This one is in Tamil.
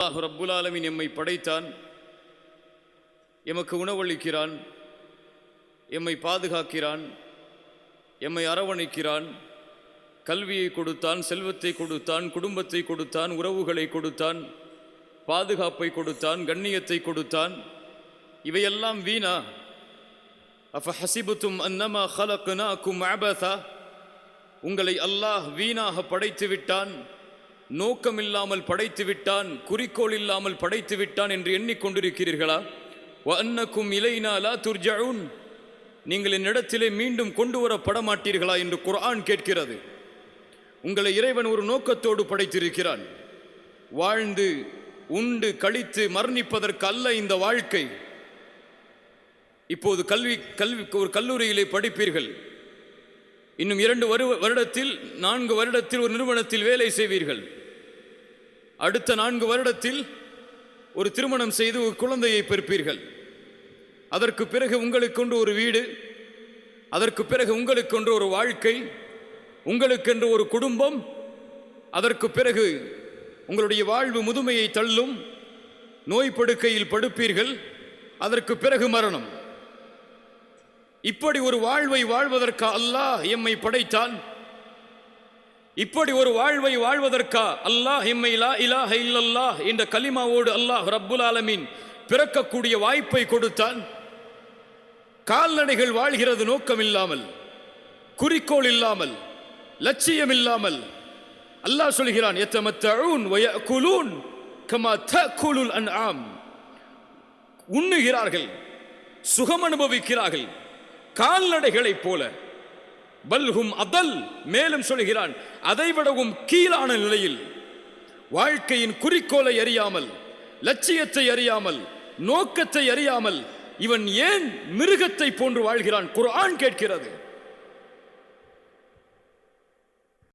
அல்லாஹ் ரப்புல் ஆலமீன் எம்மை படைத்தான், எமக்கு உணவளிக்கிறான், எம்மை பாதுகாக்கிறான், எம்மை அரவணைக்கிறான், கல்வியை கொடுத்தான், செல்வத்தை கொடுத்தான், குடும்பத்தை கொடுத்தான், உறவுகளை கொடுத்தான், பாதுகாப்பை கொடுத்தான், கண்ணியத்தை கொடுத்தான். இவையெல்லாம் வீணா? அஃபஹஸிபுதும் அன்னமா ஹலக்னாகும் அபஸா, உங்களை அல்லாஹ் வீணாக படைத்து விட்டான், நோக்கமில்லாமல் படைத்து விட்டான், குறிக்கோள் இல்லாமல் படைத்து விட்டான் என்று எண்ணிக்கொண்டிருக்கிறீர்களா? வ அன்னக்கும் இலைனா லா துர்ஜஊன், நீங்கள் என்னிடத்திலே மீண்டும் கொண்டு வரப்பட மாட்டீர்களா என்று குர்ஆன் கேட்கிறது. உங்களை இறைவன் ஒரு நோக்கத்தோடு படைத்திருக்கிறான். வாழ்ந்து உண்டு கழித்து மரணிப்பதற்கு அல்ல இந்த வாழ்க்கை. இப்போது ஒரு கல்லூரியிலே படிப்பீர்கள். இன்னும் 2 வருடத்தில் 4 வருடத்தில் ஒரு நிறுவனத்தில் வேலை செய்வீர்கள். அடுத்த 4 வருடத்தில் ஒரு திருமணம் செய்து ஒரு குழந்தையை பெறுப்பீர்கள். அதற்கு பிறகு உங்களுக்கென்று ஒரு வீடு, அதற்கு பிறகு உங்களுக்கென்று ஒரு வாழ்க்கை, உங்களுக்கென்று ஒரு குடும்பம். அதற்கு பிறகு உங்களுடைய வாழ்வு முதுமையை தள்ளும், நோய் படுக்கையில் படுப்பீர்கள். அதற்கு பிறகு மரணம். இப்படி ஒரு வாழ்வை வாழ்வதற்கா அல்லாஹ் எம்மை படைத்தான்? இப்படி ஒரு வாழ்வை வாழ்வதற்கா அல்லாஹ் எம்மை லா இலாஹ இல்லல்லாஹ் என்ற கலிமாவோடு அல்லாஹ் ரப்புல் ஆலமீன் பிறக்கக்கூடிய வாய்ப்பை கொடுத்தான்? கால்நடைகள் வாழ்கிறது நோக்கம் இல்லாமல், குறிக்கோள் இல்லாமல், லட்சியம் இல்லாமல். அல்லாஹ் சொல்கிறான், யத்தமத்தஊன் வ யஅகுலூன் கமா தஅகுலுல் அன்ஆம், உண்ணுகிறார்கள், சுகம் அனுபவிக்கிறார்கள் கால்நடைகளைப் போல. பல்ஹும் அதல், மேலும் சொல்கிறான் அதைவிடவும் கீழான நிலையில். வாழ்க்கையின் குறிக்கோளை அறியாமல், லட்சியத்தை அறியாமல், நோக்கத்தை அறியாமல் இவன் ஏன் மிருகத்தை போன்று வாழ்கிறான்? குர்ஆன் கேட்கிறது.